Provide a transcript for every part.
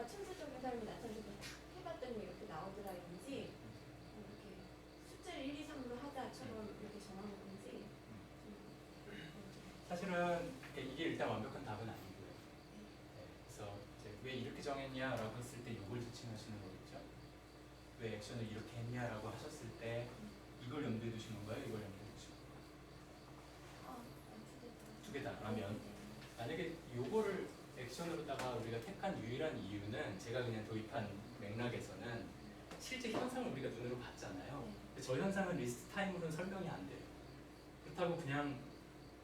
천사적인 삶이 나타나서 탁 해봤더니 이렇게 나오더라인지 이렇게 숫자를 1, 2, 3으로 하자처럼 이렇게 정하는 건지 사실은 이게 일단 완벽한 답은 아니고요. 네, 그래서 이제 왜 이렇게 정했냐라고 했을 때 이걸 지칭하시는 거겠죠. 왜 액션을 이렇게 했냐라고 하셨을 때 이걸 염두에 두신 건가요? 이걸 염두에 두신 건가요? 두 개다라면 만약에 요거를 액션으로다가 우리가 택한 유일한 이유는 제가 그냥 도입한 맥락에서는 실제 현상을 우리가 눈으로 봤잖아요. 근데 저 현상은 리스트 타임으로는 설명이 안 돼요. 그렇다고 그냥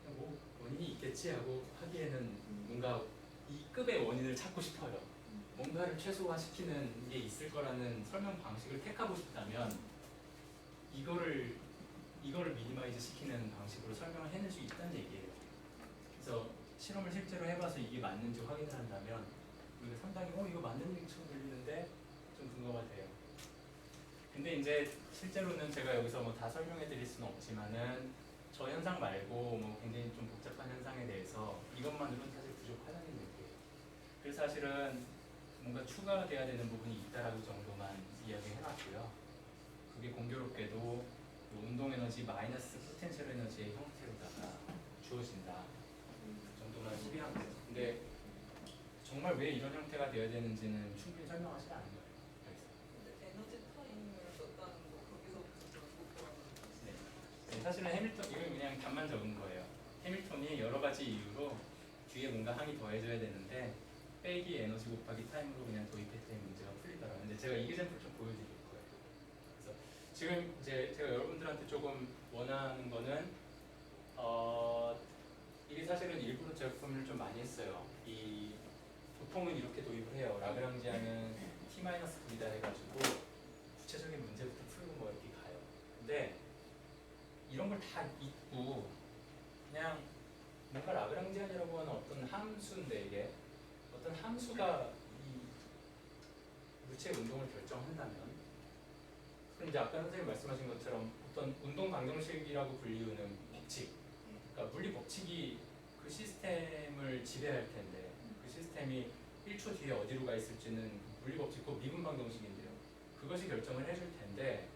뭐 원인이 있겠지 하고 하기에는 뭔가 이 급의 원인을 찾고 싶어요. 뭔가를 최소화시키는 게 있을 거라는 설명 방식을 택하고 싶다면 이거를 미니마이즈 시키는 방식으로 설명을 해낼 수 있다는 얘기예요. 그래서 실험을 실제로 해봐서 이게 맞는지 확인을 한다면 우리가 상당히 이거 맞는 얘기처럼 들리는데 좀 근거가 돼요. 근데 이제 실제로는 제가 여기서 뭐 다 설명해 드릴 수는 없지만은 저 현상 말고 뭐 굉장히 좀 복잡한 현상에 대해서 이것만으로는 사실 부족하다는 얘기예요. 그래서 사실은 뭔가 추가가 돼야 되는 부분이 있다라고 정도만 이야기해 놨고요. 그게 공교롭게도 운동 에너지 마이너스 포텐셜 에너지의 형태로다가 주어진다 정도만 소개한 거예요. 근데 정말 왜 이런 형태가 되어야 되는지는 충분히 설명하지 않은 거예요. 근데 에너지 타임을 썼다는 거 거기서부터 못 보라는 거지. 네, 사실은 해밀턴 이건 그냥 답만 적은 거예요. 해밀턴이 여러 가지 이유로 뒤에 뭔가 항이 더해져야 되는데 빼기 에너지 곱하기 타임으로 그냥 도입했더니 문제가 풀리더라고요. 근데 제가 이 엑젬플 좀 보여드릴 거예요. 그래서 지금 이제 제가 여러분들한테 조금 원하는 거는 이게 사실은 일부러 제품을 좀 많이 했어요. 이 보통은 이렇게 도입을 해요. 라그랑지아는 t-9다 해가지고 구체적인 문제부터 풀고 뭐 이렇게 가요. 근데 이런 걸 다 잊고 그냥 뭔가 라그랑지안이라고 하는 어떤 함수인데 이게 어떤 함수가 이 물체의 운동을 결정한다면 그럼 이제 아까 선생님 말씀하신 것처럼 어떤 운동 방정식이라고 불리우는 법칙 그러니까 물리 법칙이 그 시스템을 지배할 텐데 그 시스템이 1초 뒤에 어디로 가 있을지는 물리 법칙, 그 미분 방정식인데요. 그것이 결정을 해줄 텐데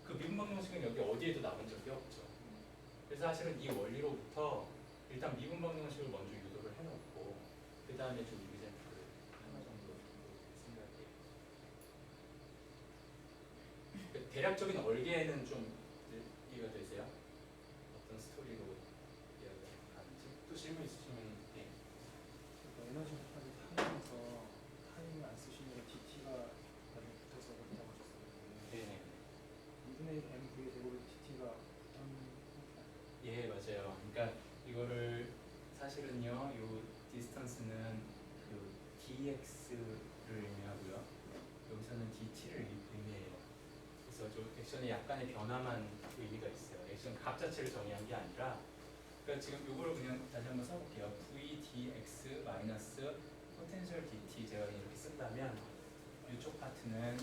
그 미분 방정식은 여기 어디에도 나온 적이 없죠. 그래서 사실은 이 원리로부터 일단 미분 방정식을 먼저 유도를 해놓고 그 다음에 좀 이그젠플을 하나 정도 생각해요. 그 대략적인 얼개는 좀 이해가 되세요? 어떤 스토리로 이야기가 가는지 또 질문 있으시면 네. 에너지 곱하기 타임에서 타임을 안 쓰시면 DT가 나중에 붙어서 그런다고 하셨어요. 네네. 2분의 1 mv의 제곱을 DT가 예 맞아요. 그러니까 이거를 사실은요, 요 디스턴스는 요 dx를 의미하고요. 여기서는 dt를 의미해요. 그래서 저 액션에 약간의 변화만 의미가 있어요. 액션 값 자체를 정의한 게 아니라 그러니까 지금 이거를 그냥 다시 한번 써볼게요. v dx 마이너스 포텐셜 dt 제가 이렇게 쓴다면 이쪽 파트는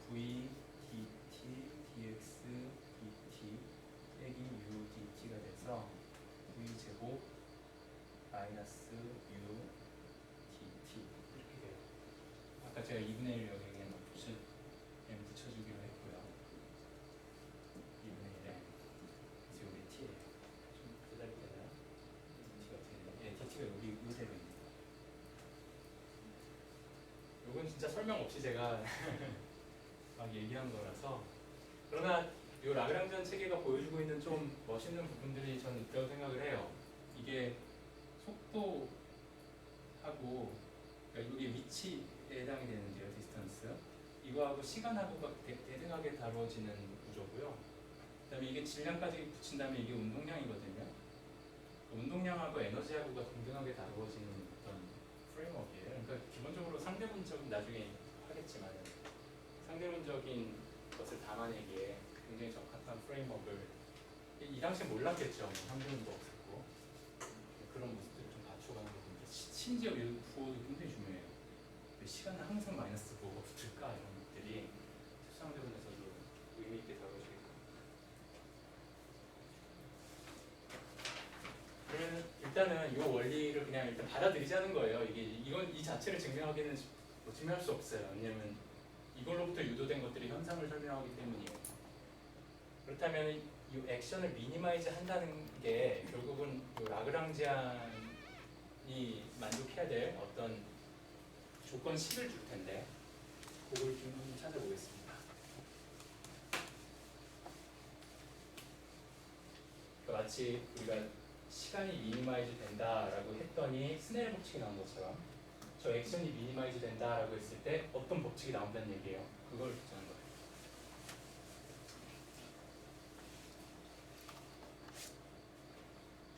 v dt dx dt 빼기 u dt가 돼서 v 제곱 마이너스 u dt 이렇게 돼요. 아까 제가 2분의 1 여기 그냥 그냥 붙여주기로 했고요. 2분의 1에 그래서 여기 t예요. 좀 기다리잖아요. dt가 어떻게 되나요? 예, dt가 여기 이대로입니다. 이건 진짜 설명 없이 제가 막 얘기한 거라서 그러나 이 라그랑지안 체계가 보여주고 있는 좀 멋있는 부분들이 저는 있다고 생각을 해요. 이게 속도하고 그러니까 이게 위치에 해당이 되는데요, 디스턴스. 이거하고 시간하고가 대등하게 다루어지는 구조고요. 그다음에 이게 질량까지 붙인다면 이게 운동량이거든요. 운동량하고 에너지하고가 동등하게 다루어지는 어떤 프레임워크예요. 그러니까 기본적으로 상대론적인 나중에 하겠지만 상대론적인 것을 담아내기에 굉장히 적합한 프레임워크를 이 당시에 몰랐겠죠. 뭐 상대론도 없었고 그런 모습들을 좀 갖춰가는 게 보니까 심지어 이 부호도 굉장히 중요해요. 시간은 항상 마이너스 부호가 붙을까 이런 것들이 특수상대론에서도 의미 있게 다뤄지게 그러면 일단은 이 원리를 그냥 일단 받아들이자는 거예요. 이건 이 자체를 증명하기는 증명할 수 없어요. 왜냐면 이걸로부터 유도된 것들이 현상을 설명하기 때문이에요. 그렇다면 이 액션을 미니마이즈 한다는 게 결국은 이 라그랑지안이 만족해야 될 어떤 조건 10을 줄 텐데 그걸 좀 한번 찾아보겠습니다. 마치 우리가 시간이 미니마이즈 된다라고 했더니 스넬 법칙이 나온 것처럼 저 액션이 미니마이즈 된다라고 했을 때 어떤 법칙이 나온다는 얘기예요. 그걸 주장한 거예요.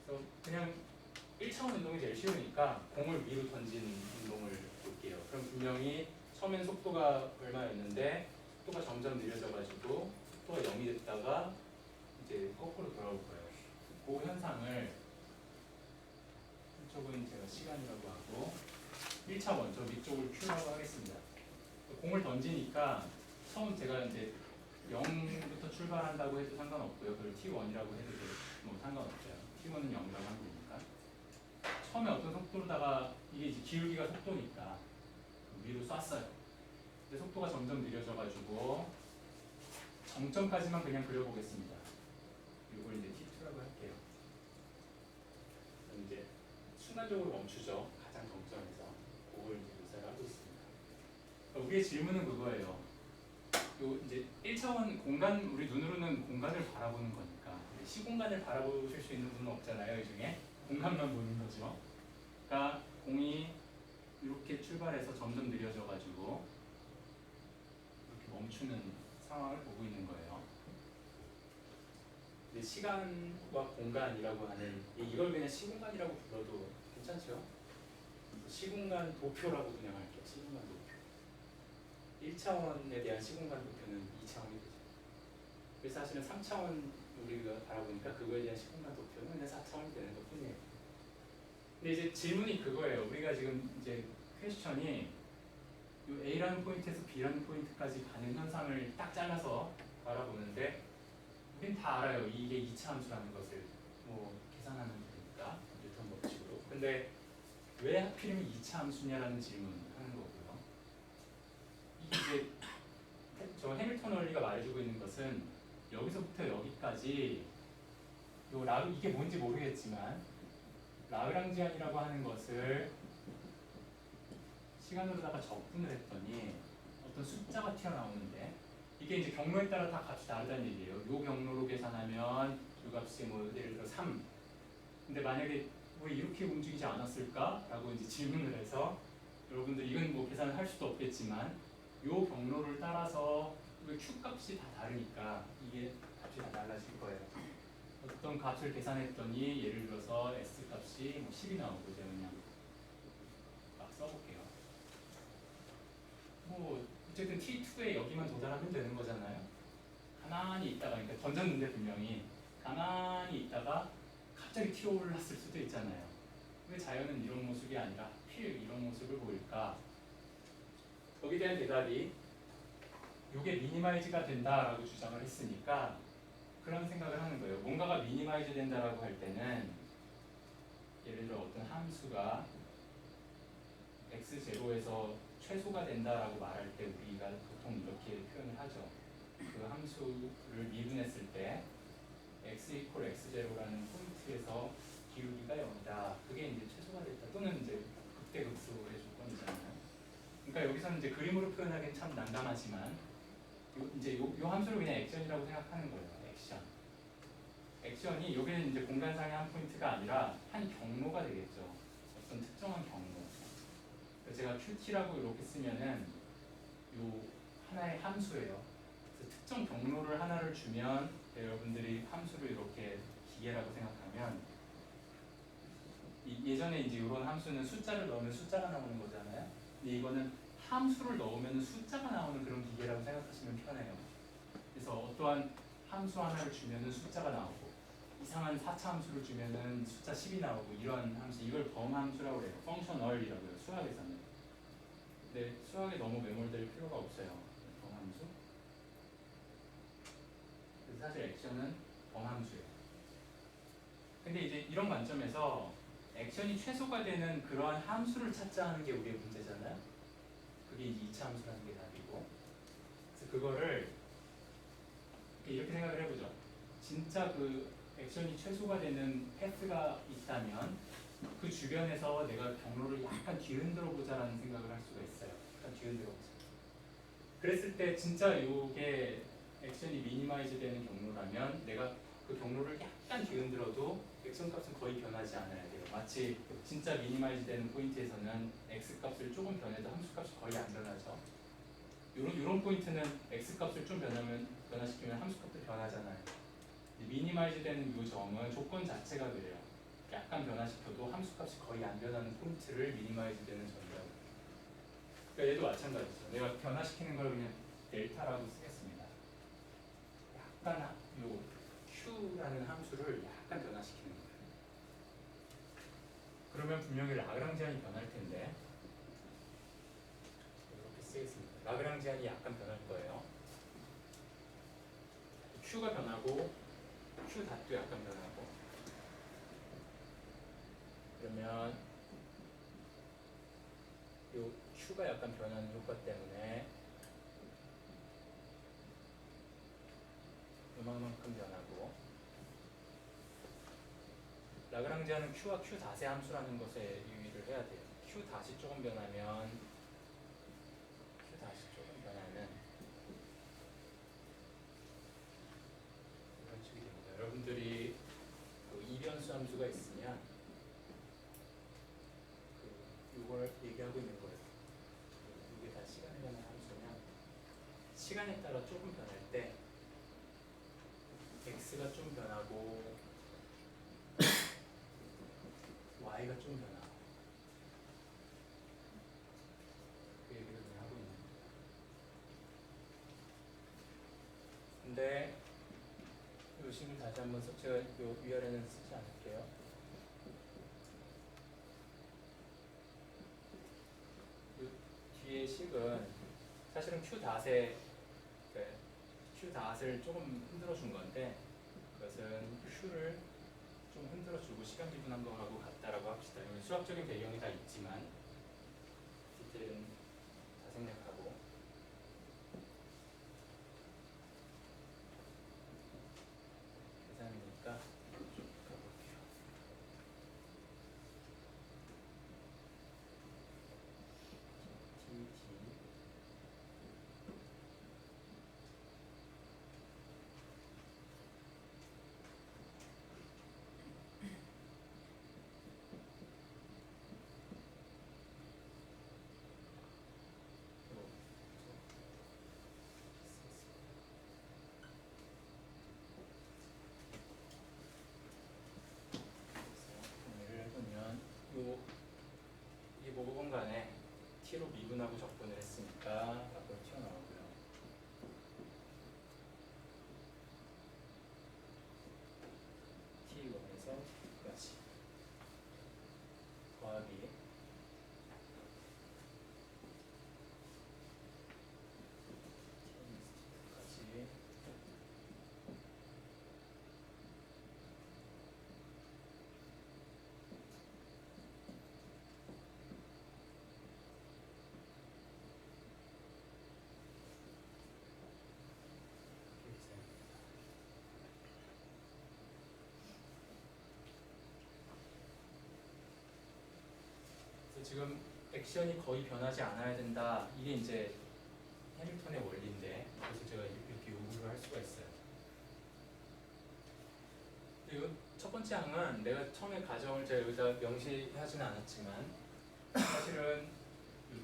그래서 그냥 1차원 운동이 제일 쉬우니까 공을 위로 던지는 운동을 볼게요. 그럼 분명히 처음엔 속도가 얼마였는데 속도가 점점 느려져가지고 속도가 0이 됐다가 이제 거꾸로 돌아올 거예요. 그 현상을 이쪽은 제가 시간이라고 하고 1차원 저 위쪽을 Q라고 하겠습니다. 공을 던지니까 처음 제가 이제 0부터 출발한다고 해도 상관없고요. 그걸 T1이라고 해도 뭐 상관없어요. T1은 0이라고 하면 되니까. 처음에 어떤 속도로다가 이게 이제 기울기가 속도니까 위로 쐈어요. 근데 속도가 점점 느려져가지고 정점까지만 그냥 그려보겠습니다. 이걸 이제 T2라고 할게요. 그럼 이제 순간적으로 멈추죠. 가장 정점에서. 그걸 이제 묘사를 하고 있습니다. 우리의 질문은 그거예요. 요 이제 1차원 공간, 우리 눈으로는 공간을 바라보는 거니까 시공간을 바라보실 수 있는 분은 없잖아요. 이 중에 공간만 보는 거죠. 그러니까 공이 이렇게 출발해서 점점 느려져가지고 이렇게 멈추는 상황을 보고 있는 거예요. 근데 시간과 공간이라고 하는 이걸 그냥 시공간이라고 불러도 괜찮죠? 시공간 도표라고 그냥 할게요. 시공간 도표. 1차원에 대한 시공간 도표는 2차원이 되죠. 그래서 사실은 3차원 우리가 바라보니까 그거에 대한 시공간 도표는 그냥 4차원이 되는 것 뿐이에요. 근데 이제 질문이 그거예요. 우리가 지금 이제 퀘스천이 A라는 포인트에서 B라는 포인트까지 가는 현상을 딱 잘라서 바라보는데 우린 다 알아요. 이게 2차 함수라는 것을 뭐 계산하면 되니까 뉴턴 법칙으로. 근데 왜 하필이면 2차 함수냐라는 질문을 하는 거고요. 이게 저 해밀턴 원리가 말해주고 있는 것은 여기서부터 여기까지 이게 뭔지 모르겠지만 라그랑지안이라고 하는 것을 시간으로다가 적분을 했더니 어떤 숫자가 튀어나오는데 이게 이제 경로에 따라 다 값이 다르다는 얘기예요. 요 경로로 계산하면 요 값이 뭐 예를 들어 3. 근데 만약에 왜 이렇게 움직이지 않았을까? 라고 이제 질문을 해서 여러분들 이건 뭐 계산을 할 수도 없겠지만 요 경로를 따라서 왜 Q 값이 다 다르니까 이게 값이 다 달라질 거예요. 어떤 값을 계산했더니 예를 들어서 S 값이 뭐 10이 나오고 제가 그냥 막 써볼게요. 뭐 어쨌든 T2에 여기만 도달하면 되는 거잖아요. 가만히 있다가 그러니까 던졌는데 분명히 가만히 있다가 갑자기 튀어올랐을 수도 있잖아요. 왜 자연은 이런 모습이 아니라 하필 이런 모습을 보일까? 거기에 대한 대답이 이게 미니마이즈가 된다라고 주장을 했으니까 그런 생각을 하는 거예요. 뭔가가 미니마이즈 된다라고 할 때는 예를 들어 어떤 함수가 x0에서 최소가 된다라고 말할 때 우리가 보통 이렇게 표현을 하죠. 그 함수를 미분했을 때 x 이퀄 x0라는 포인트에서 기울기가 0이다. 그게 이제 최소가 됐다. 또는 이제 극대극소의 조건이잖아요. 그러니까 여기서는 이제 그림으로 표현하기는 참 난감하지만 요 함수를 그냥 액션이라고 생각하는 거예요. 액션. 액션이 여기는 이제 공간상의 한 포인트가 아니라 한 경로가 되겠죠. 어떤 특정한 경로. 제가 qt라고 이렇게 쓰면은 요 하나의 함수예요. 그래서 특정 경로를 하나를 주면 여러분들이 함수를 이렇게 기계라고 생각하면 예전에 이제 이런 함수는 숫자를 넣으면 숫자가 나오는 거잖아요. 근데 이거는 함수를 넣으면 숫자가 나오는 그런 기계라고 생각하시면 편해요. 그래서 어떠한 함수 하나를 주면은 숫자가 나오고 이상한 4차 함수를 주면은 숫자 10이 나오고 이런 함수, 이걸 범함수라고 해요. 펑셔널이라고요. 수학에서는. 근데 수학에 너무 매몰될 필요가 없어요. 범함수. 그래서 사실 액션은 범함수예요. 근데 이제 이런 관점에서 액션이 최소가 되는 그러한 함수를 찾자 하는 게 우리의 문제잖아요. 그게 이제 2차 함수라는 게 답이고. 그래서 그거를 이렇게 생각을 해보죠. 진짜 그 액션이 최소가 되는 패스가 있다면 그 주변에서 내가 경로를 약간 뒤흔들어 보자라는 생각을 할 수가 있어요. 약간 뒤흔들어 보자. 그랬을 때 진짜 요게 액션이 미니마이즈 되는 경로라면 내가 그 경로를 약간 뒤흔들어도 액션 값은 거의 변하지 않아야 돼요. 마치 진짜 미니마이즈 되는 포인트에서는 x 값을 조금 변해도 함수 값이 거의 안 변하죠. 요런 포인트는 x 값을 좀 변화시키면 함수 값도 변하잖아요. 미니마이즈 되는 요 점은 조건 자체가 그래요. 약간 변화시켜도 함수 값이 거의 안 변하는 포인트를 미니마이즈 되는 점이라고. 그러니까 얘도 마찬가지죠. 내가 변화시키는 걸 그냥 델타라고 쓰겠습니다. 약간 요 q라는 함수를 약간 변화시키는 거예요. 그러면 분명히 라그랑지안이 변할 텐데 이렇게 쓰겠습니다. 라그랑지안이 약간 변할 거예요. q가 변하고 q 닷도 약간 변하고. 그러면 요 q가 약간 변하는 효과 때문에 요만큼 변하고, 라그랑지안은 q와 q 닷의 함수라는 것에 유의를 해야 돼요. q 닷이 조금 변하면 이런 식이 됩니다. 여러분들이 그 이변수 함수가 있으면 이걸 얘기하고 있는 거예요. 이게 다 시간에 관한 함수면 시간에 따라 조금 변할 때 x가 좀 변하고 y가 좀 변하고, 그 얘기를 그냥 하고 있는 거예요. 근데 이 식을 다시 한번 제가 요 위아래는 쓰지 않을게요. 뒤에 식은 사실은 q 닷에 q 닷을 조금 흔들어 준 건데, 그것은 q를 좀 흔들어 주고 시간 미분한 거하고 같다라고 합시다. 수학적인 배경이 다 있지만 디테일은 다 생략하고. 계산이니까 좀 가볼게요. 예를 들면 이게 뭐건 간에 t로 미분하고 적분을 했으니까 앞으로 튀어나오고요. t1에서 끝까지 더하기 t까지 지금 액션이 거의 변하지 않아야 된다. 이게 이제 해밀턴의 원리인데, 그래서 제가 이렇게 요구를 할 수가 있어요. 그리고 첫 번째 항은 내가 처음에 가정을 제가 여기다 명시하지는 않았지만 사실은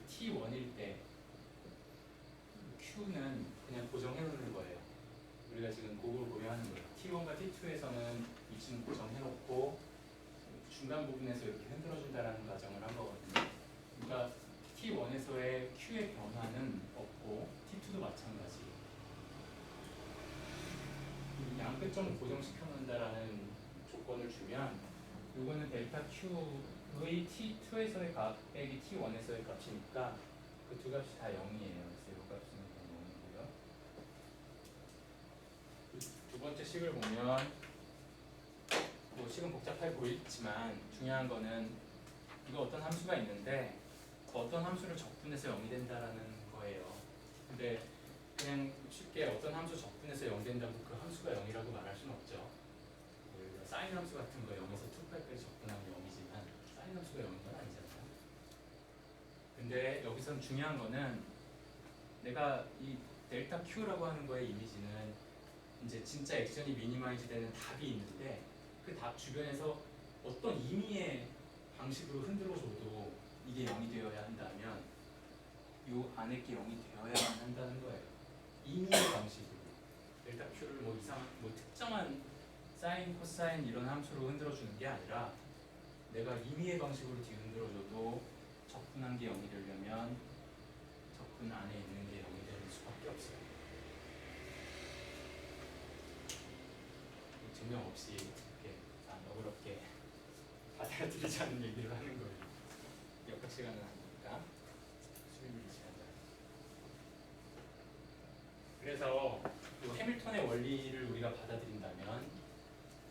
T1일 때 Q는 그냥 고정해 놓는 거예요. 우리가 지금 그걸 고려하는 거예요. T1과 T2에서는 위치는 고정해 놓고 중간 부분에서 이렇게 흔들어준다라는 가정을 한 거거든요. 그러니까 T1에서의 Q의 변화는 없고 T2도 마찬가지. 양 끝점을 고정시켜 놓는다라는 조건을 주면 이거는 델타 Q의 T2에서의 값 빼기 T1에서의 값이니까 그 두 값이 다 0이에요. 그래서 이 값은 그냥 0이고요. 두 번째 식을 보면 뭐 식은 복잡해 보이지만 중요한 거는 이거 어떤 함수가 있는데 어떤 함수를 적분해서 0이 된다라는 거예요. 근데 그냥 쉽게 어떤 함수 적분해서 0 된다고 그 함수가 0이라고 말할 수는 없죠. 예를 들어 사인 함수 같은 거 0에서 2π까지 적분하면 0이지만 사인 함수가 0인 건 아니잖아요. 근데 여기선 중요한 거는 내가 이 델타 Q라고 하는 거의 이미지는 이제 진짜 액션이 미니마이즈 되는 답이 있는데 그 답 주변에서 어떤 임의의 방식으로 흔들어줘도 이게 0이 되어야 한다면 요 안에 게 0이 되어야만 한다는 거예요. 임의의 방식으로 델타 Q를 뭐 이상한 뭐 특정한 사인, 코사인 이런 함수로 흔들어주는 게 아니라 내가 임의의 방식으로 뒤흔들어줘도 적분한 게 0이 되려면 적분 안에 있는 게 0이 되는 수밖에 없어요. 증명 없이 이렇게 너그럽게 받아들이지 않는 얘기를 하는 거예요. 역학 시간은 아니니까 수립일 시간은. 그래서 이 해밀턴의 원리를 우리가 받아들인다면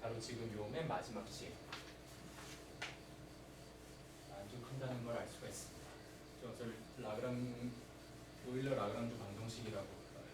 바로 지금 요 맨 마지막 식 만족한다는 걸 알 수가 있습니다. 이것을 오일러 라그랑주 방정식이라고 불러요.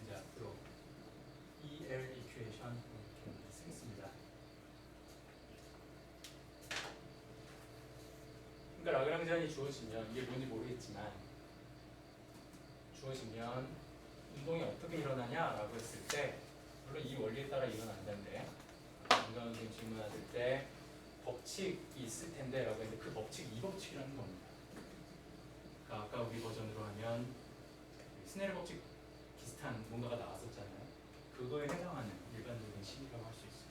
이제 앞으로 EL 이퀘이션 이렇게 쓰겠습니다. 그러니까 라그랑지안이 주어지면 이게 뭔지 모르겠지만 주어지면 운동이 어떻게 일어나냐라고 했을 때 물론 이 원리에 따라 일어난다는데 인간운동 질문하실 때 법칙이 있을 텐데 라고 했는데 그 법칙이 이 법칙이라는 겁니다. 그러니까 아까 우리 버전으로 하면 스네일 법칙 비슷한 뭔가가 나왔었잖아요. 그거에 해당하는 일반적인 식이라고 할 수 있어요.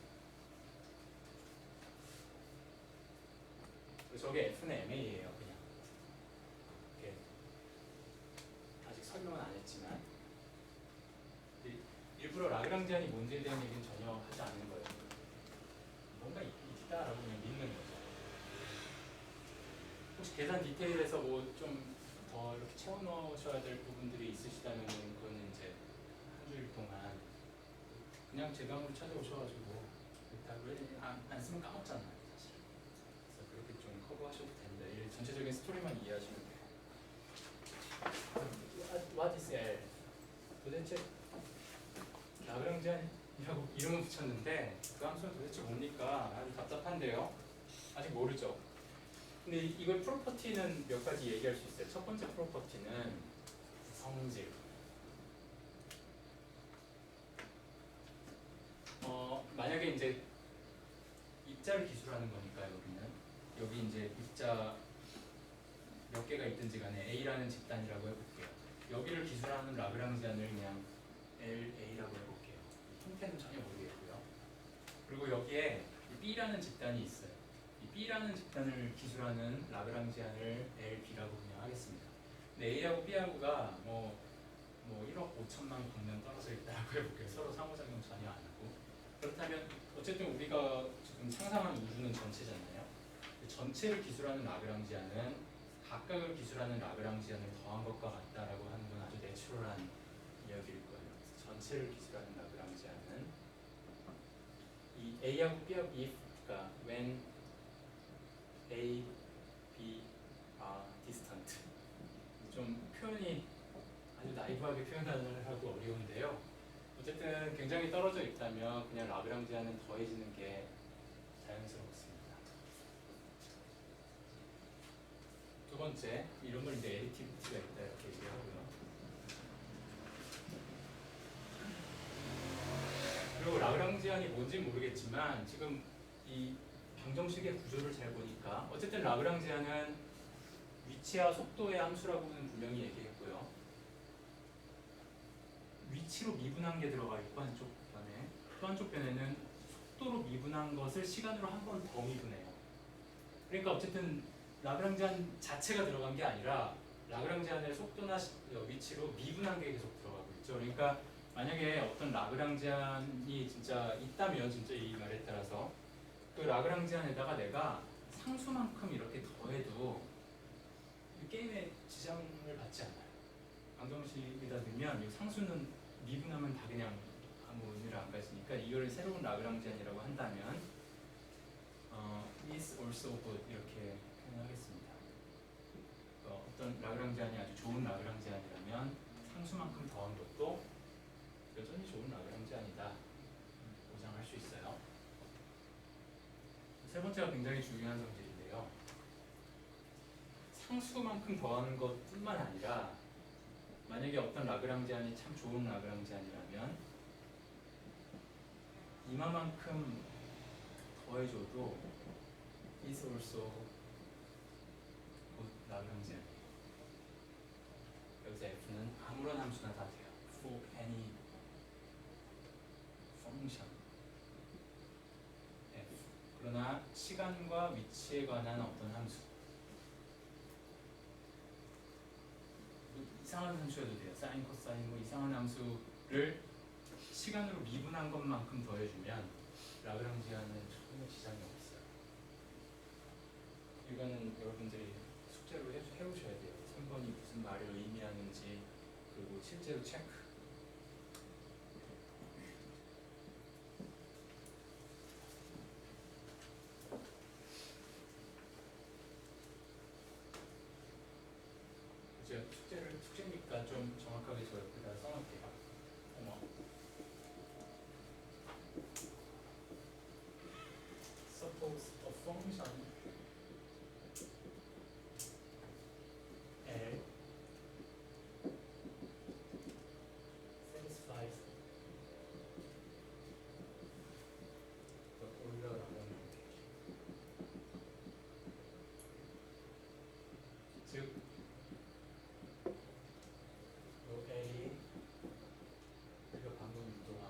저게 F는 MA예요. 그냥 이렇게 아직 설명은 안 했지만 일부러 라그랑지안이 뭔지에 대한 얘기는 전혀 하지 않는 거예요. 뭔가 있다라고 그냥 믿는 거죠. 혹시 계산 디테일에서 뭐 좀 더 이렇게 채워 넣으셔야 될 부분들이 있으시다면 그거는 이제 한 주일 동안 그냥 제 방으로 찾아오셔가지고 일단 안 쓰면 까먹잖아요, 사실. 그래서 그렇게 좀 커버하셔도 됩니다. 전체적인 스토리만 이해하시면 돼요. What is L? 도대체 라그랑지안이라고 이름은 붙였는데 그 함수는 도대체 뭡니까? 아주 답답한데요. 아직 모르죠. 근데 이걸 프로퍼티는 몇 가지 얘기할 수 있어요. 첫 번째 프로퍼티는 성질. 만약에 이제 입자를 기술하는 거니까 여기 이제 입자 몇 개가 있든지 간에 A라는 집단이라고 해볼게요. 여기를 기술하는 라그랑지안을 그냥 LA라고 해볼게요. 형태는 전혀 모르겠고요. 그리고 여기에 B라는 집단이 있어요. 이 B라는 집단을 기술하는 라그랑지안을 LB라고 그냥 하겠습니다. 근데 A하고 B하고가 뭐 1억 5천만 광년 떨어져 있다고 해볼게요. 서로 상호작용 전혀 안 하고. 그렇다면 어쨌든 우리가 지금 상상한 우주는 전체잖아요. 전체를 기술하는 라그랑지안은 각각을 기술하는 라그랑지안을 더한 것과 같다라고 하는 건 아주 내추럴한 이야기일 거예요. 그래서 전체를 기술하는 라그랑지안은 이 A하고 B하고 if가 when A, B are distant. 좀 표현이 아주 나이브하게 표현하기 어려운데요. 어쨌든 굉장히 떨어져 있다면 그냥 라그랑지안은 더해지는 게 자연스럽습니다. 두 번째, 이런 걸 이제 에디티비티가 있다 이렇게 얘기하고요. 그리고 라그랑지안이 뭔지 모르겠지만 지금 이 방정식의 구조를 잘 보니까 어쨌든 라그랑지안은 위치와 속도의 함수라고는 분명히 얘기했고요. 위치로 미분한 게 들어가 있고 한쪽 변에 또 한쪽 변에는 속도로 미분한 것을 시간으로 한 번 더 미분해요. 그러니까 어쨌든 라그랑지안 자체가 들어간 게 아니라 라그랑지안의 속도나 위치로 미분한 게 계속 들어가고 있죠. 그러니까 만약에 어떤 라그랑지안이 진짜 있다면 진짜 이 말에 따라서 그 라그랑지안에다가 내가 상수만큼 이렇게 더해도 이 게임에 지장을 받지 않아요. 방정식에다 넣으면 이 상수는 미분하면 다 그냥 아무 의미를 안 가지니까 이걸 새로운 라그랑지안이라고 한다면 is also good 이렇게 표현하겠습니다. 어떤 라그랑지안이 아주 좋은 라그랑지안이라면 상수만큼 더한 것도 여전히 좋은 라그랑지안이다 보장할 수 있어요. 세 번째가 굉장히 중요한 성질인데요. 상수만큼 더하는 것뿐만 아니라 만약에 어떤 라그랑지안이 참 좋은 라그랑지안이라면 이만큼 더해줘도 is also good 라그랑지안. 여기서 f는 아무런 함수나 다 돼요. for any function f. 그러나 시간과 위치에 관한 어떤 함수, 이상한 함수여도 돼요. 사인, 코사인, 뭐 이상한 함수를 시간으로 미분한 것만큼 더해주면 라그랑지안은 전혀 지장이 없어요. 이거는 여러분들이 숙제로 해오셔야 돼요. 3번이 무슨 말을 의미하는지, 그리고 실제로 체크. 제가 숙제니까 좀 정확하게 저 옆에다 써놓을게요. 어머. Suppose a function L satisfies the Euler-Lagrange 즉 L이 우리가 방금 유도한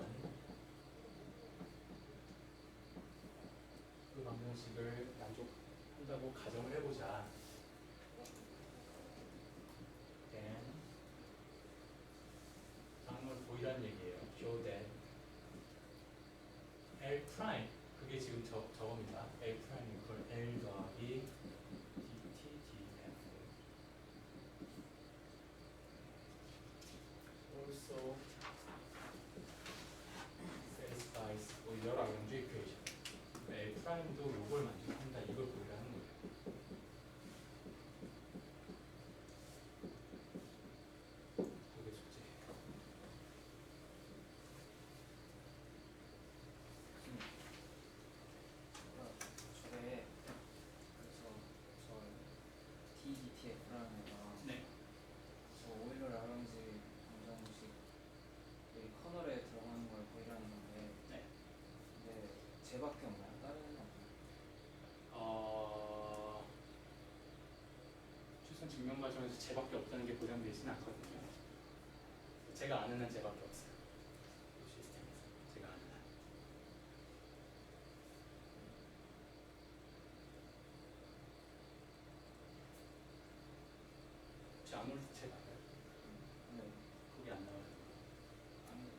그 방정식을 만족한다고 가정을 해보자. Then 다음을 보이란 얘기예요. Show that L 프라임, 그게 지금 저겁니다. L 프라임 이퀄 L 더하기 dt df also satisfies Euler-Lagrange equation. L 프라임도 요걸 만족한다, 이걸 보이라는 거예요. 그게 숙제예요. 저에 그래서 저 DDTF라는 네. 저 오일러 라그랑지 방정식 여기 커널에 들어가는 걸 보이라는 건데 네. 근데 쟤밖에 없나요? 다른 애는 없나요? 추선 증명 과정에서 쟤밖에 없다는 게 보장되지는 않거든요. 제가 아는 한 쟤밖에 없어요. 이 시스템에서 제가 아는 한. 혹시 아놀드 쟤 알아요? 네. 거기 안 나와요. 아니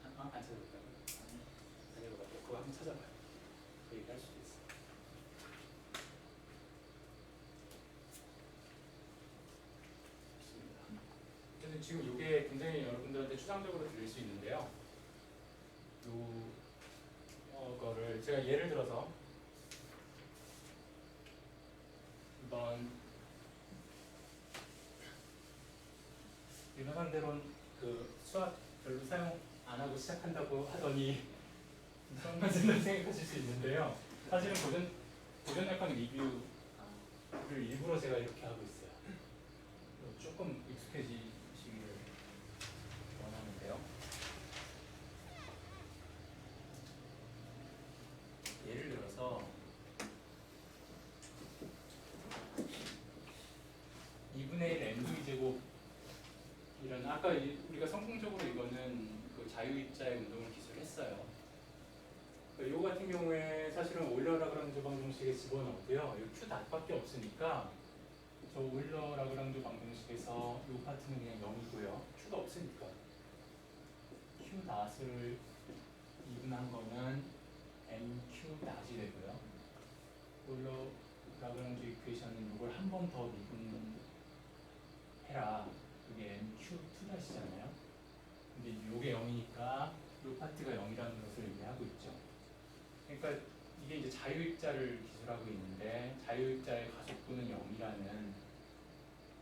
안 찾아볼까요? 아니 아니요, 그거 한번 찾아봐요. 그 얘기할 수도 있어요. 좋습니다. 어쨌든 지금 이게 굉장히 여러분들한테 추상적으로 들릴 수 있는데요. 거를 제가 예를 들어서 이번 유명한대로는 그 수학 별로 사용 안 하고 시작한다고 하더니 이상한 생각하실 수 있는데요. 사실은 고전 약학 리뷰를 일부러 제가 이렇게 하고 있어요. 조금 익숙해지시기를 원하는데요. 예를 들어서 2분의 1 mv 제곱 이런 아까 우리가 성공적으로 이거는 그 자유입자의 운동을 기술했어요. 요 같은 경우에 사실은 오일러-라그랑주 방정식에 집어넣어도요. 이 q 닷밖에 없으니까 저 오일러-라그랑주 방정식에서 이 파트는 그냥 0이고요. q가 없으니까 낫을 이분한 거는 MQ 낫이 되고요. 오일러 라그랑주 이퀘이션은 이걸 한 번 더 미분해라. 그게 MQ2 낫이잖아요. 근데 이게 0이니까 이 파트가 0이라는 것을 의미하고 있죠. 그러니까 이게 이제 자유입자를 기술하고 있는데 자유입자의 가속도는 0이라는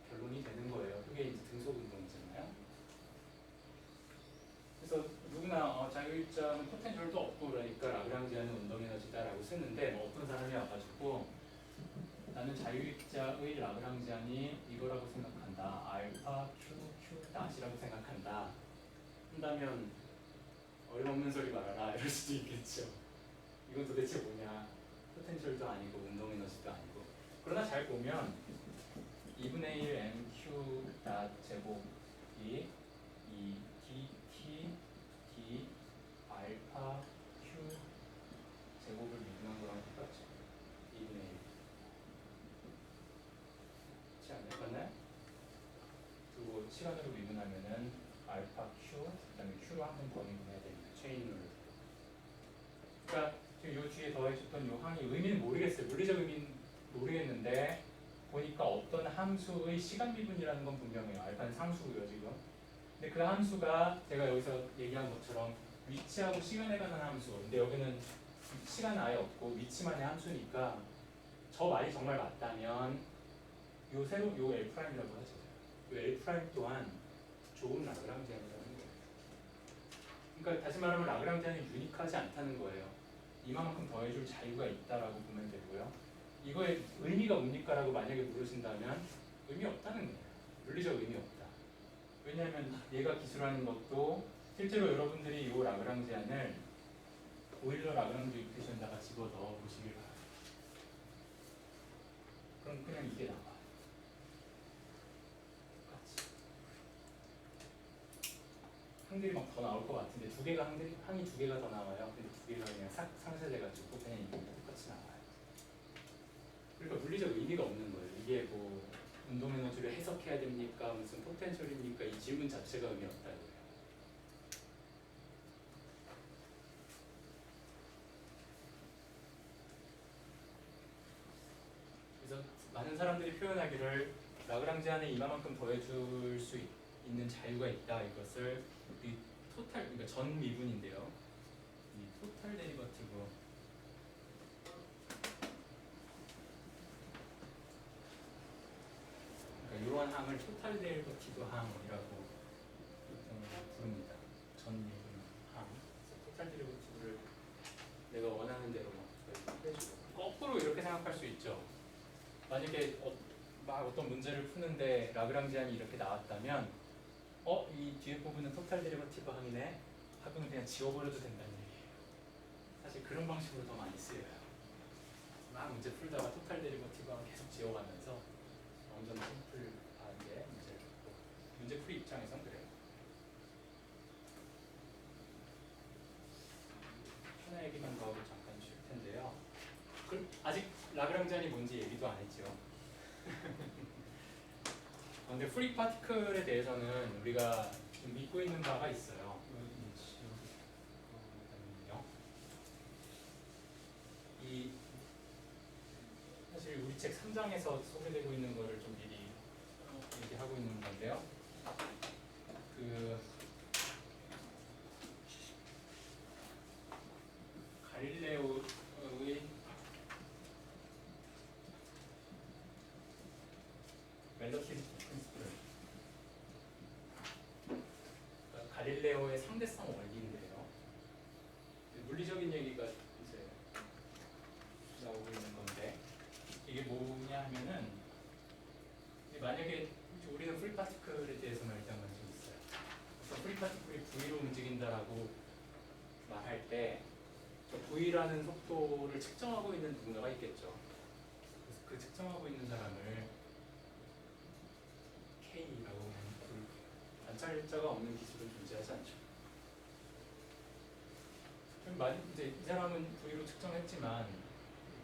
결론이 되는 거예요. 그게 이제 등속 운동이잖아요. 그래서 누구나 자유입자는 포텐셜도 없고 그러니까 라그랑지아는 운동 에너지다라고 쓰는데 뭐 어떤 사람이 와가지고 나는 자유입자의 라그랑지안이 이거라고 생각한다. 알파 q 낫이라고 생각한다. 한다면 어림없는 소리 말아라 이럴 수도 있겠죠. 이건 도대체 뭐냐? 포텐셜도 아니고 운동 에너지도 아니고. 그러나 잘 보면 2분의 1 mq 낫 제곱이 이 dt d 알파 q 제곱을 미분한 거랑 똑같죠. 2분의 1. 그렇지 않나요? 그리고 시간으로 미분하면은 알파 q 그다음에 q로 한 번 더 미분해야 됩니다. 체인으로. 그러니까 지금 요 뒤에 더해줬던 요 항이 의미는 모르겠어요. 물리적 의미는 모르겠는데 보니까 어떤 함수의 시간 미분이라는 건 분명해요. 알파는 상수고요 지금. 근데 그 함수가 제가 여기서 얘기한 것처럼 위치하고 시간에 관한 함수. 근데 여기는 시간은 아예 없고 위치만의 함수니까 저 말이 정말 맞다면 요 새로 요 L'이라고 하죠. 요 L' 또한 좋은 라그랑지안이라는 거예요. 그러니까 다시 말하면 라그랑지안이 유니크하지 않다는 거예요. 이만큼 더해줄 자유가 있다라고 보면 되고요. 이거의 의미가 뭡니까라고 만약에 물으신다면 의미 없다는 거예요. 물리적 의미 없다. 왜냐하면 얘가 기술하는 것도 실제로 여러분들이 이 라그랑지안을 오일러 라그랑주 이퀘이션에다가 집어넣어 보시길 바랍니다. 그럼 그냥 이게 나와요. 똑같이. 항들이 막 더 나올 것 같은데 항이 두 개가 더 나와요. 근데 두 개가 그냥 상쇄돼가지고 그냥 이게 똑같이 나와요. 그러니까 물리적 의미가 없는 거예요. 이게 뭐 운동 에너지를 해석해야 됩니까? 무슨 포텐셜입니까? 이 질문 자체가 의미 없다고요. 그래서 많은 사람들이 표현하기를 라그랑지안에 이만큼 더해줄 수 있는 자유가 있다. 이것을 이 토탈, 그러니까 전 미분인데요. 이 토탈 데리버티브 그러니까 이러한 항을 토탈 데리버티브 항이라고 부릅니다. 전 미분 항. 그래서 토탈 데리버티브를 내가 원하는 대로 해주고 거꾸로 이렇게 생각할 수 있죠. 만약에 막 어떤 문제를 푸는데 라그랑지안이 이렇게 나왔다면 이 뒤에 부분은 토탈 데리버티브 항이네 하고는 그냥 지워버려도 된다는 얘기예요. 사실 그런 방식으로 더 많이 쓰여요. 막 문제 풀다가 토탈 데리버티브 항 계속 지워가면서 점점 심플하게 문제를 풀고 문제 풀이 입장에선 그래요. 하나 얘기만 더 잠깐 쉴 텐데요. 아직 라그랑지안이 뭔지 얘기도 안 했죠. 근데 프리 파티클에 대해서는 우리가 좀 믿고 있는 바가 있어요. 이 사실 우리 책 3장에서 소개되고 있는 거를 좀 미리 얘기하고 있는 건데요. 그 갈릴레오의 멜러티비티 프린시플, 그러니까 갈릴레오의 상대성 원리인데요. 물리적인 얘기가 이제 나오고 있는 건데 이게 뭐냐 하면은 만약에 우리는 프리 파티클에 대해서만 일단 관심이 있어요. 그래서 프리 파티클이 V로 움직인다라고 말할 때 V라는 속도를 측정하고 있는 누군가가 있겠죠. 그래서 그 측정하고 있는 사람을 K라고 부를게요. 관찰자가 없는 기술은 존재하지 않죠. 이제 이 사람은 V로 측정했지만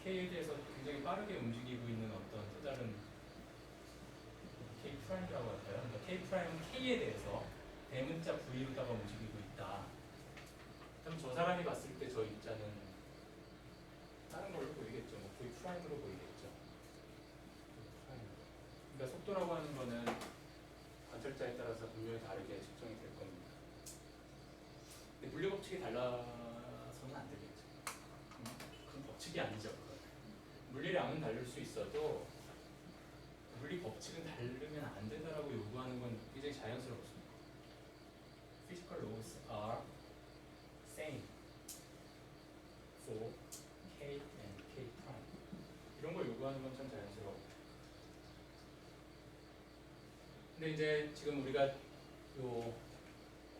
K에 대해서 굉장히 빠르게 움직이고 있는 어떤 또 다른 K 프라임이라고 할까요? 그러니까 K 프라임은 K에 대해서 대문자 V로다가 움직이고 있다. 그럼 저 사람이 봤을 때 저 입자는 다른 걸로 보이겠죠. 뭐 V 프라임으로 보이겠죠. V 프라임으로. 그러니까 속도라고 하는 거는 관찰자에 따라서 분명히 다르게 측정이 될 겁니다. 근데 물리 법칙이 달라서는 안 되겠죠. 그건 법칙이 아니죠. 그건. 물리량은 다를 수 있어도 물리 법칙은 다르면 안 된다라고 요구하는 건 굉장히 자연스럽습니다. Physical laws are same for K and K prime. 이런 걸 요구하는 건 참 자연스러워. 근데 이제 지금 우리가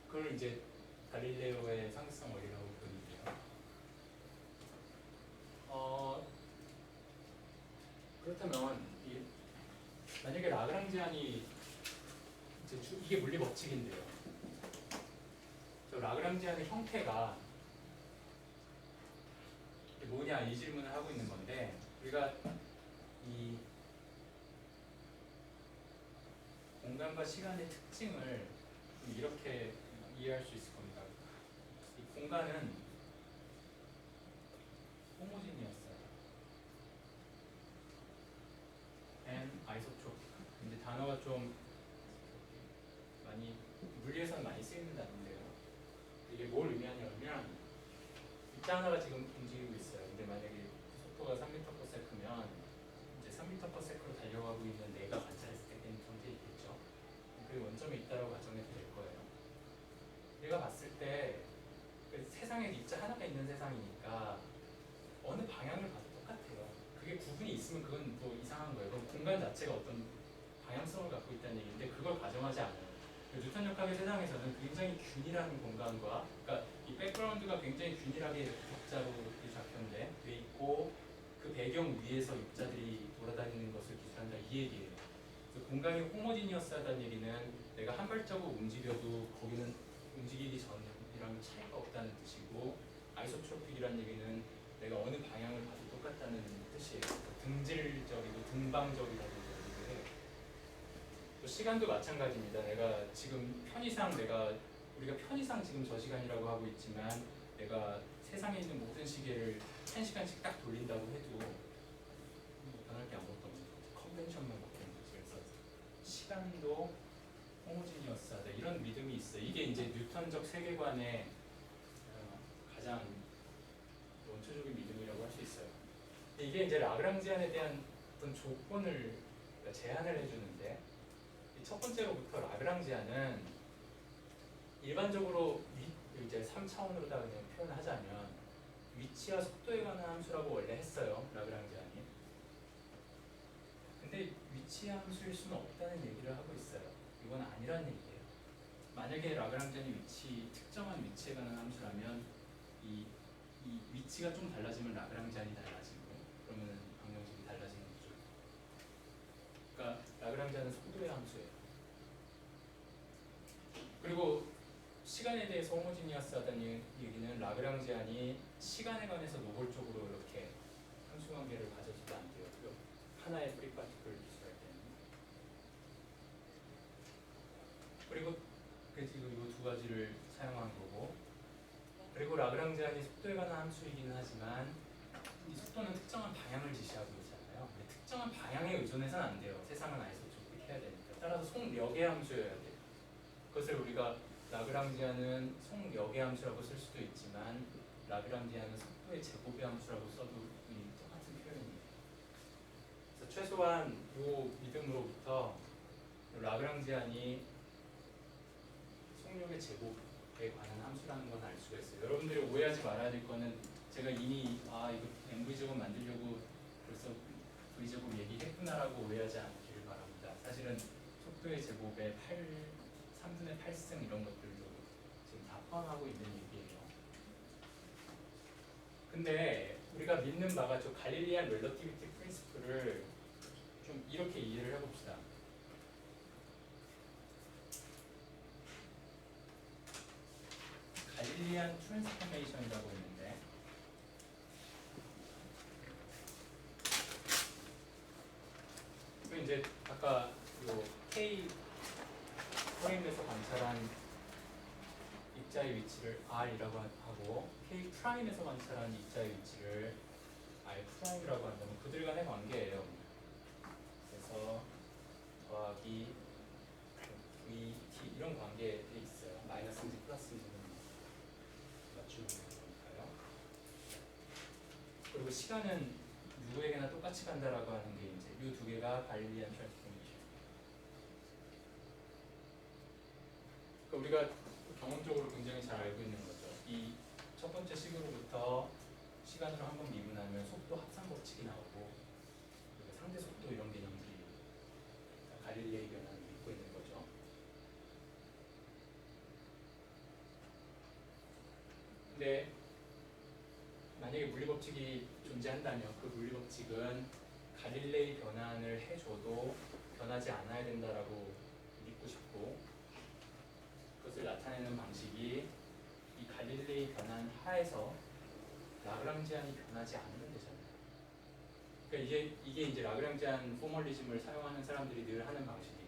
그걸 이제 갈릴레오의 상대성 원리라고 부르는데요. 그렇다면 만약에 라그랑지안이 이게 물리 법칙인데요. 저 라그랑지안의 형태가 뭐냐 이 질문을 하고 있는 건데 우리가 이 공간과 시간의 특징을 이렇게 이해할 수 있을 겁니다. 이 공간은 호모지니어스예요. and isotropic. 근데 단어가 좀 많이 물리에서는 많이 쓰이는 단어인데요. 이게 뭘 의미하냐면 입자 하나가 지금 움직이고 있어요. 근데 만약에 속도가 3m/s면 이제 3m/s로 달려가고 있는 내가 관찰했을 때 되는 존재에 있겠죠. 그게 원점에 있다라고 가정해도 될 거예요. 내가 봤을 때 세상에 입자 하나가 있는 세상이니까 어느 방향을 봐도 똑같아요. 그게 구분이 있으면 그건 또 이상한 거예요. 그럼 공간 자체가 어떤 방향성을 갖고 있다는 얘기인데 그걸 가정하지 않아요. 뉴턴 역학의 세상에서는 굉장히 균일한 공간과 그러니까 이 백그라운드가 굉장히 균일하게 격자로 좌표인데 돼 있고 그 배경 위에서 입자들이 돌아다니는 것을 기술한다 이 얘기예요. 그래서 공간이 호모지니어스하다는 얘기는 내가 한 발자국 움직여도 거기는 움직이기 전이랑 차이가 없다는 뜻이고 아이소트로픽이라는 얘기는 내가 어느 방향을 봐도 똑같다는 뜻이에요. 등질적이고 등방적이라는 얘기를 해요. 또 시간도 마찬가지입니다. 내가 지금 우리가 편의상 지금 저 시간이라고 하고 있지만 내가 세상에 있는 모든 시계를 1시간씩 딱 돌린다고 해도 변할 게 아무것도 없는 거죠. 컨벤션만 바뀌는 거죠. 그래서 시간도 호모지니어스하다 이런 믿음이 있어요. 이게 이제 뉴턴적 세계관의 가장 원초적인 믿음이라고 할 수 있어요. 이게 이제 라그랑지안에 대한 어떤 조건을 제한을 해주는데 첫 번째로부터 라그랑지안은 일반적으로 이제 3차원으로 다 그냥 표현하자면 위치와 속도에 관한 함수라고 원래 했어요. 라그랑지안이. 근데 위치 함수일 수는 없다는 얘기를 하고 있어요. 이건 아니라는 얘기예요. 만약에 라그랑지안이 특정한 위치에 관한 함수라면 이 위치가 좀 달라지면 라그랑지안이 달라지고 그러면 방정식이 달라지는 거죠. 그러니까 라그랑지안은 속도의 함수예요. 그리고 시간에 대해서 호모지니어스하다는 얘기는 라그랑지안이 시간에 관해서 노골적으로 이렇게 함수 관계를 가져지도 않대요. 하나의 프리 파티클을 기술할 때는. 그리고 지금 이 두 가지를 사용한 거고 그리고 라그랑지안이 속도에 관한 함수이기는 하지만 이 속도는 특정한 방향을 지시하고 있잖아요. 근데 특정한 방향에 의존해서는 안 돼요. 세상은 아이소트로픽 해야 되니까. 따라서 속력의 함수여야 돼요. 그것을 우리가 라그랑지안은 속력의 함수라고 쓸 수도 있지만 라그랑지안은 속도의 제곱의 함수라고 써도 똑같은 표현이에요. 그래서 최소한 이 믿음으로부터 라그랑지안이 속력의 제곱에 관한 함수라는 건 알 수가 있어요. 여러분들이 오해하지 말아야 될 거는 제가 이미 이거 MV제곱 만들려고 벌써 V제곱 얘기했구나라고 오해하지 않기를 바랍니다. 사실은 속도의 제곱에 3분의 8승 이런 것들도 지금 다 포함하고 있는 얘기예요. 근데 우리가 믿는 바가 저 갈릴리안 렐러티비티 프린시플을 좀 이렇게 이해를 해봅시다. 갈릴리안 트랜스포메이션이라고 있는데 그 이제 아까 요 K 프레임에서 관찰한 이 입자의 위치를 R이라고 하고 K 프라임에서 관찰하는 입자의 위치를 R 프라임이라고 한다면 그들 간의 관계예요. 그래서 더하기 V, T 이런 관계에 돼 있어요. 마이너스인지 플러스인지는 맞추는 거니까요. 그리고 시간은 누구에게나 똑같이 간다라고 하는 게 이제 이 두 개가 갈릴리안 트랜스포메이션. 그러니까 우리가 경험적으로 굉장히 잘 알고 있는 거죠. 이 첫 번째 식으로부터 시간으로 한번 미분하면 속도 합산 법칙이 나오고 그리고 상대 속도 이런 개념들이 갈릴레이 변환을 믿고 있는 거죠. 근데 만약에 물리법칙이 존재한다면 그 물리법칙은 갈릴레이 변환을 해줘도 변하지 않아야 된다라고 믿고 싶고 그것을 나타내는 방식이 이 갈릴레이 변환 하에서 라그랑지안이 변하지 않으면 되잖아요. 그러니까 이게 이제 라그랑지안 포멀리즘을 사용하는 사람들이 늘 하는 방식이에요.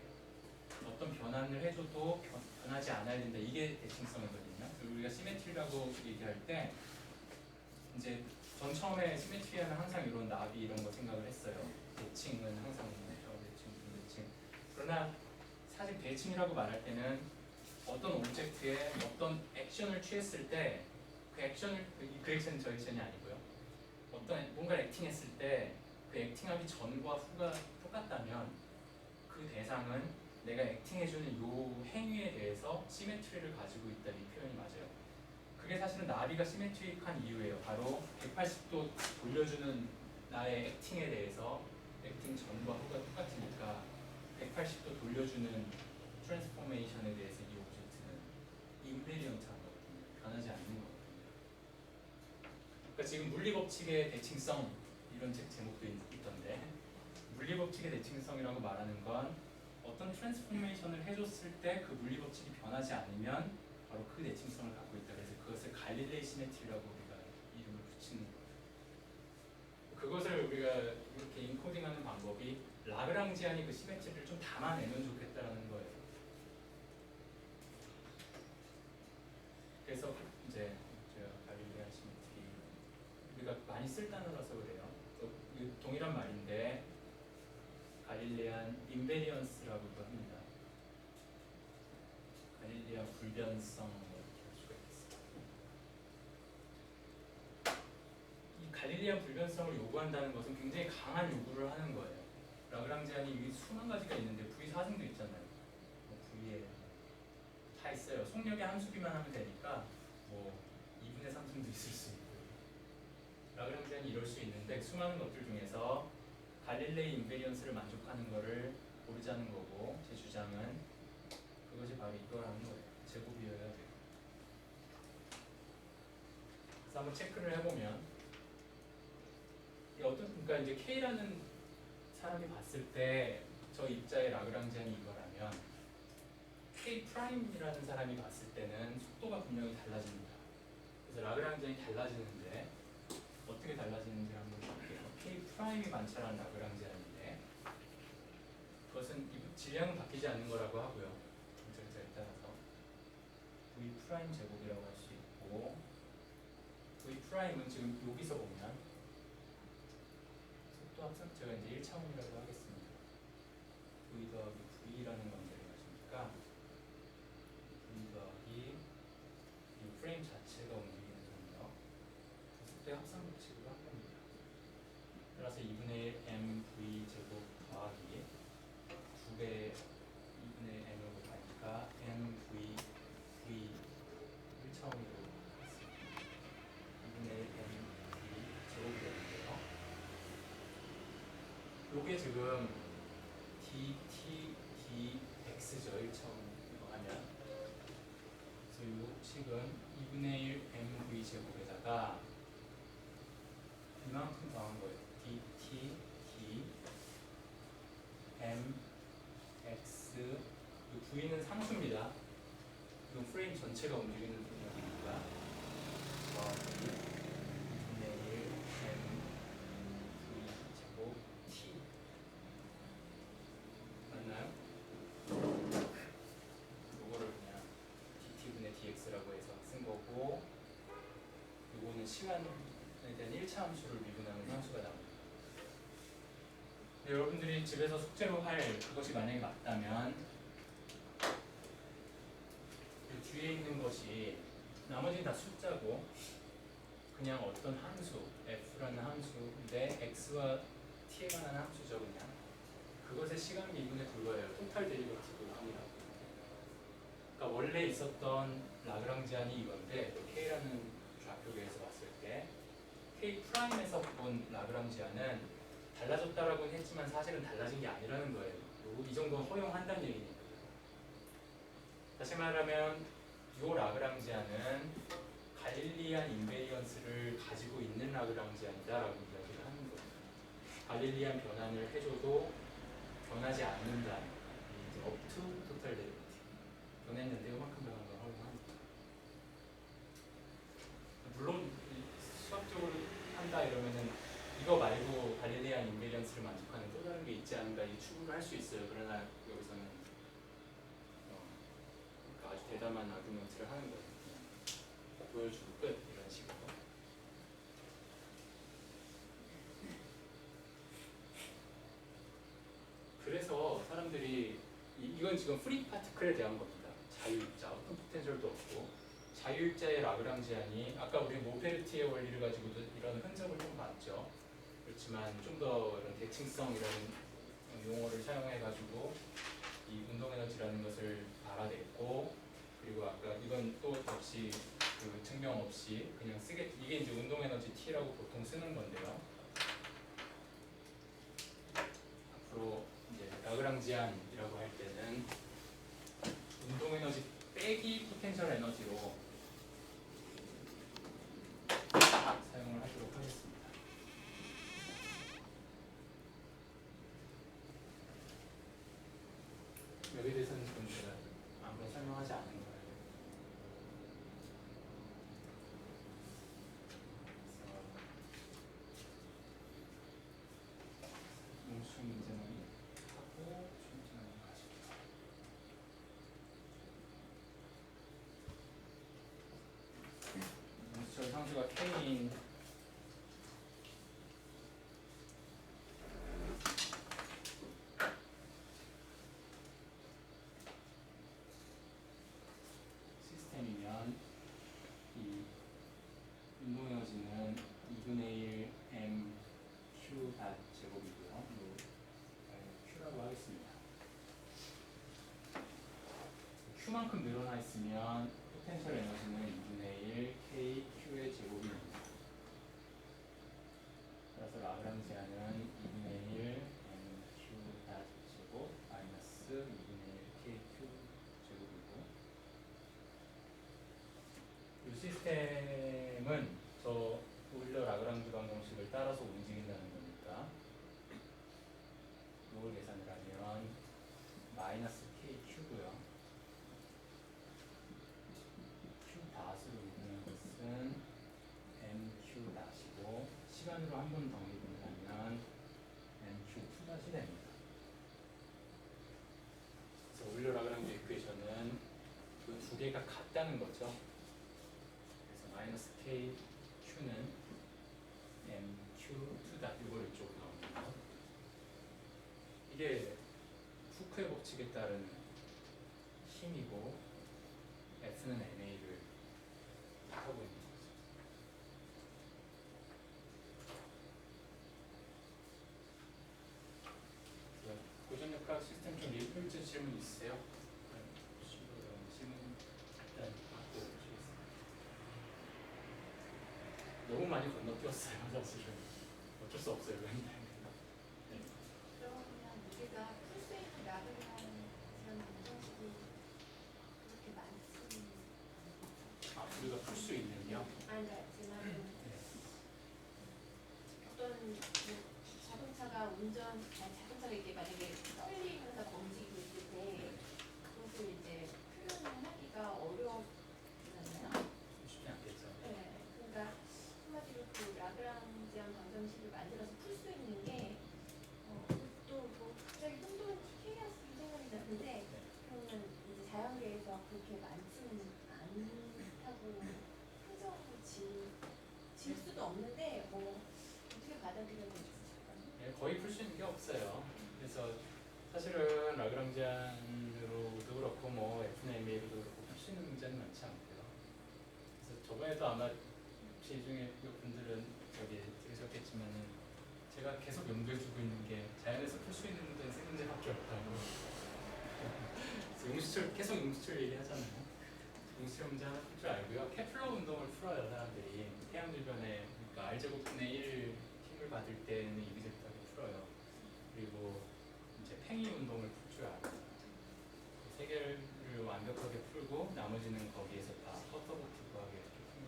어떤 변환을 해줘도 변하지 않아야 된다. 이게 대칭성이거든요. 그리고 우리가 시메트리라고 얘기할 때 이제 전 처음에 시메트리아는 항상 이런 나비 이런 거 생각을 했어요. 대칭은 항상 대칭. 그러나 사실 대칭이라고 말할 때는 어떤 오브젝트에 어떤 액션을 취했을 때 그 액션을 그 액션은 저 액션이 아니고요. 어떤 뭔가 액팅했을 때 그 액팅하기 전과 후가 똑같다면 그 대상은 내가 액팅해주는 요 행위에 대해서 시메트리를 가지고 있다 이 표현이 맞아요. 그게 사실은 나비가 시메트릭한 이유예요. 바로 180도 돌려주는 나의 액팅에 대해서 액팅 전과 후가 똑같으니까 180도 돌려주는 트랜스포메이션에 대해서 이 오브젝트는 인베리언트한 거거든요. 변하지 않는 거거든요. 그러니까 지금 물리법칙의 대칭성 이런 책 제목도 있던데 물리법칙의 대칭성이라고 말하는 건 어떤 트랜스포메이션을 해줬을 때 그 물리법칙이 변하지 않으면 바로 그 대칭성을 갖고 있다. 그래서 그것을 갈릴레이 시메트리라고 우리가 이름을 붙이는 거예요. 그것을 우리가 이렇게 인코딩하는 방법이 라그랑지안이 그 시메트리를 좀 담아내면 좋겠다라는 거예요. 그래서 이제 제가 갈릴레안 시메트리 우리가 많이 쓸 단어라서 그래요. 또 동일한 말인데 갈릴레안 인베리언스라고도 합니다. 갈릴레안 불변성 이렇게 할 수가 있어요. 이 갈릴레안 불변성을 요구한다는 것은 굉장히 강한 요구를 하는 거예요. 라그랑지안이 수만 가지가 있는데 V4승도 있잖아요. V에 다 있어요. 속력의 함수비만 하면 되니까 뭐 2분의 3승도 있을 수 있고 라그랑지안이 이럴 수 있는데 수많은 것들 중에서 갈릴레이 인베리언스를 만족하는 거를 고르자는 거고 제 주장은 그것이 바로 이거라는 거예요. 제곱이어야 돼요. 그래서 한번 체크를 해보면 그러니까 이제 K라는 사람이 봤을 때 저 입자의 라그랑지안이 이거라면 K 프라임이라는 사람이 봤을 때는 속도가 분명히 달라집니다. 그래서 라그랑지안이 달라지는데 어떻게 달라지는지 한번 볼게요. K 프라임이 관찰한 라그랑지안인데 그것은 질량은 바뀌지 않는 거라고 하고요. 점차에 따라서 V 프라임 제곱이라고 할 수 있고 V 프라임은 지금 여기서 보면 속도 합성 제가 이제 1차원이라고 하겠습니다. V 더하기 V라는 관계를 가지니까 V 더하기 이 프레임 자체가 움직이는 속력 속도의 합성 법칙으로 한 겁니다. 따라서 2분의 1 mv 제곱 더하기 2배 2분의 m으로 가니까 mv v 1차원으로 했습니다. 2분의 1 mv 제곱이 되는데요. 요게 지금 dt dx죠. 1차원으로 하면 그래서 이 식은 2분의 1 mv 제곱에다가 이만큼 더한 거예요. dt d m x 이 v는 상수입니다. 이건 프레임 전체가 움직이는 속력이니까 더하기 2분의 1 m v 제곱 t 맞나요? 요거를 그냥 dt분의 dx 인베리언스라고 해서 쓴 거고, 이거는 시간에 대한 1차 함수를 미분하는 함수가 나옵니다. 근데 여러분들이 집에서 숙제로 할 그것이 만약에 맞다면 이 뒤에 있는 것이 나머지는 다 숫자고 그냥 어떤 함수, f라는 함수인데 x와 t에 관한 함수죠. 그냥 그것의 시간 미분에 불과해요. 토탈 데리버티브 합니다. 그러니까 원래 있었던 라그랑지안이 이건데 k라는 좌표계에서 봤을 때 k 프라임에서 본 라그랑지안은 달라졌다라고는 했지만 사실은 달라진 게 아니라는 거예요. 이 정도는 허용한다는 얘기니까. 다시 말하면 이 라그랑지안은 갈릴리안 인베리언스를 가지고 있는 라그랑지안이다라고 이야기를 하는 거예요. 갈릴리안 변환을 해줘도 변하지 않는다. 이제 up to total derivative. 변했는데 이만큼 변한 걸 허용합니다. 물론 수학적으로 한다 이러면은 이거 말고 갈릴리안 인베리언스를 만족하는 또 다른 게 있지 않은가 이 추구를 할 수 있어요. 그러나 여기서는 그러니까 아주 대담한 아규먼트를 하는 거예요. 보여주고 끝 이런 식으로. 그래서 사람들이 이건 지금 프리 파티클에 대한 겁니다. 자유입자, 어떤 포텐셜도 없고 자유입자의 라그랑지안이 아까 우리 모페르티의 원리를 가지고도 이런 흔적을 좀 봤죠. 그렇지만 좀 더 이런 대칭성이라는 용어를 사용해가지고 이 운동에너지라는 것을 알아냈고, 그리고 아까 이건 또 역시 그 증명 없이 그냥 이게 이제 운동에너지 T라고 보통 쓰는 건데요. 앞으로 이제 라그랑지안이라고 할 때는 운동에너지 빼기 포텐셜 에너지로 사용을 하도록 하겠습니다. 여기에 대해서는 지금 제가 아무런 설명하지 않은 거예요. 뭉충 문제는 하고 춤추는 가시죠. 저 상수가 K인 시스템이면 이 운동에너지는 2분의 1 mq 닷 제곱이고요. q라고 하겠습니다. q만큼 늘어나 있으면 포텐셜 에너지는 2분의 1 kq의 제곱입니다. 따라서 라그랑지안은 2분의 1 mq 닷 제곱 마이너스 2분의 1 kq 제곱이고, 이 시스템은 저 오일러 라그랑지 방정식을 따라서 움직인다는 거니까 이걸 계산을 하면 마이너스 kq고요. q 닷으로 미분한 것은 mq 닷이고, 시간으로 한 번 더 미분을 하면 mq2 닷이 됩니다. 그래서 오일러 라그랑지 이퀘이션은 그 두 개가 같다는 거죠. 그래서 마이너스 kq는 mq2 닷 이걸 이쪽으로 나옵니다. 이게 후크의 법칙에 따른 힘이고 F는 NA를 하고 있는 거죠. 고전역학 시스템 좀 읽을지 질문 있으세요? 질문 일단 받고 오시겠습니다. 너무 많이 건너뛰었어요, 사실은. 어쩔 수 없어요, 근데. 네. 그러면 우리가 풀 수 있는 라그랑지안 방정식이 그렇게 많지는 아, 우리가 풀 수 있는요? 그러니까 제 말은 네. 어떤 자동차가 자동차가 이게 만약에 떨리면서 검지고 있을 때 그것을 이제 표현을 하기가 어렵잖아요. 쉽지 않겠죠. 네, 그러니까 한마디로 그 라그랑지안 방정식을 만들어서 풀 수 있는 게 또 뭐 갑자기 혼돈 케이오스 생각이 나는데 그러면 이제 자연계에서 그렇게 많지는 않은 없는데 뭐 어떻게 받아들이는 게 있으실까요? 예, 거의 풀 수 있는 게 없어요. 그래서 사실은 라그랑지안으로도 그렇고 뭐 F나 MA로도 그렇고 풀 수 있는 문제는 많지 않고요. 그래서 저번에도 아마 시중에 분들은 저기 들으셨겠지만은 제가 계속 염두에 두고 있는 게 자연에서 풀 수 있는 문제는 세 문제밖에 없다고. 그래서 용수철 계속 용수철 얘기하잖아요. 용수철 문제 하나 풀 줄 알고요. 케플러 운동을 풀어요 사람들이. 태양 주변에 그러니까 R제곱분의 1 힘을 받을 때는 이그젝트하게 풀어요. 그리고 이제 팽이 운동을 풀 줄 알아요. 세 개를 완벽하게 풀고 나머지는 거기에서 다 커터버티브하게 이렇게 푸는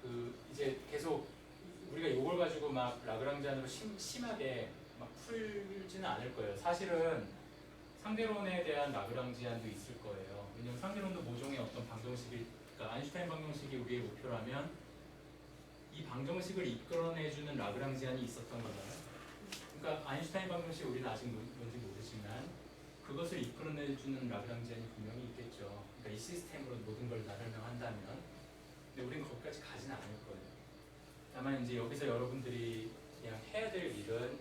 과정이에요. 이제 계속 우리가 이걸 가지고 막 라그랑지안으로 심하게 막 풀지는 않을 거예요. 사실은 상대론에 대한 라그랑지안도 있을 거예요. 왜냐면 상대론도 모종의 어떤 방정식이, 그러니까 아인슈타인 방정식이 우리의 목표라면 이 방정식을 이끌어내주는 라그랑지안이 있었던 거잖아요. 그러니까 아인슈타인 방정식 우리는 아직 뭔지 모르지만 그것을 이끌어내주는 라그랑지안이 분명히 있겠죠. 그러니까 이 시스템으로 모든 걸 다 설명한다면. 근데 우리는 거기까지 가지는 않을 거예요. 다만 이제 여기서 여러분들이 그냥 해야 될 일은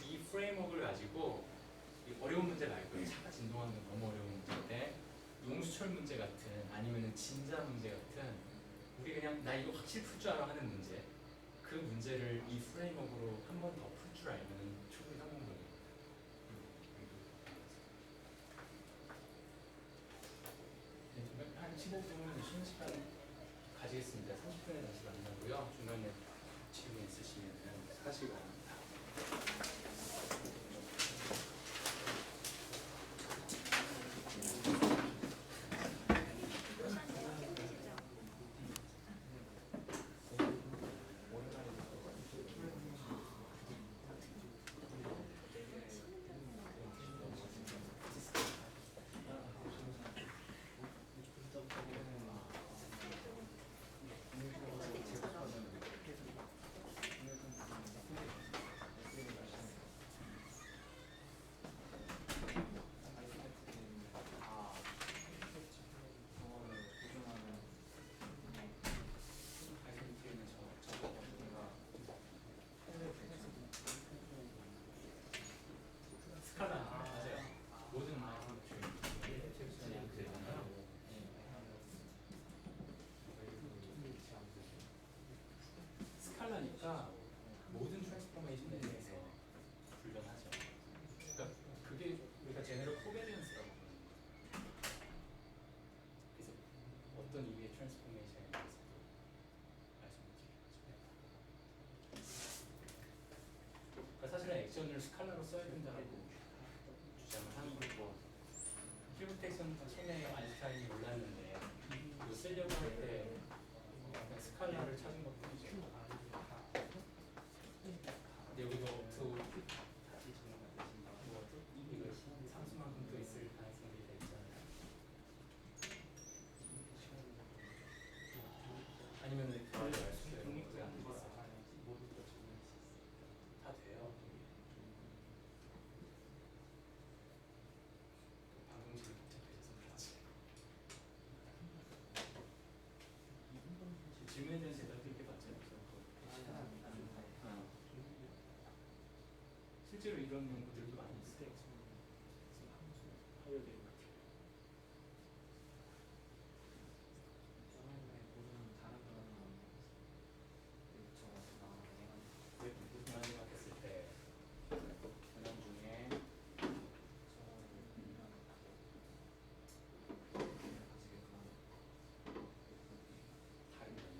이 프레임워크를 가지고 어려운 문제 말고요. 차가 진동하는 건 너무 어려운 문제인데 용수철 문제 같은 아니면은 진자 문제 같은 우리 그냥 나 이거 확실히 풀 줄 알아 하는 문제 그 문제를 이 프레임워크로 한 번 더 풀 줄 알면 충분히 성공적이에요. 한 15분 쉬는 시간 가지겠습니다. 30분에 다시 만나고요. 중간에 질문 있으시면 하시고 스칼라 맞아요. 모든 스칼라니까 모든 트랜스포메이션에 대해서 불변하죠. 그러니까 그게 우리가 제너럴 코베리언스라고 부르는 거예요. 그래서 어떤 이유의 트랜스포메이션에 대해서도 말씀을 드리는 거죠. 그러니까 사실은 액션을 스칼라로 써야 된다고 주장을 하는 거고 큐브텍션 처음에 아인슈타인이 몰랐는데 이거 쓰려고 할 때 스칼라를 찾은 것 뿐이죠. 근데 여기도 또 이거 상수만큼 또 있을 가능성이 돼 있잖아요. 아니면은 더하지 말 수 있어요. 왜안 되겠어요? 다 돼요. 방정식이 복잡해져서 그렇지. 질문에 대한 대답 이렇게 받지 않죠? 실제로 이런 연구들도 많이 있어요. 많이 생각했을 때 현황 중에 다른 거는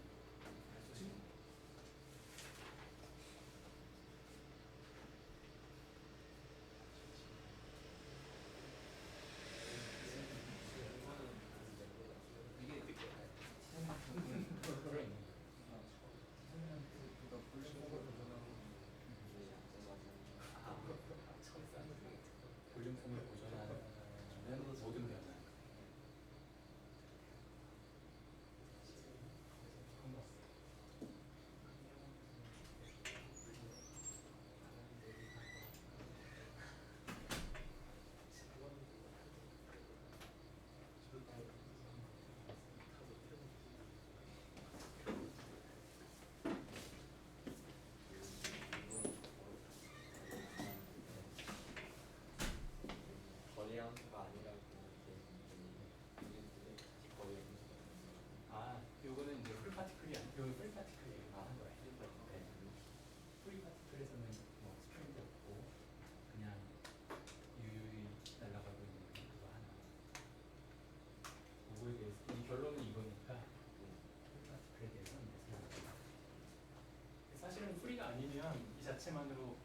바운스가 아니라고 이게 거의 아, 요거는 이제 풀 파티클이 아니고 요거 풀 파티클이 하는 거예요. 네. 풀 파티클에서는 뭐 스프링도 없고 그냥 유유히 날아가고 있는 그거 하나. 그거에 대해서 이 결론은 이거니까 풀 파티클에 대해서는 생각합니다. 사실은 풀이가 아니면 이 자체만으로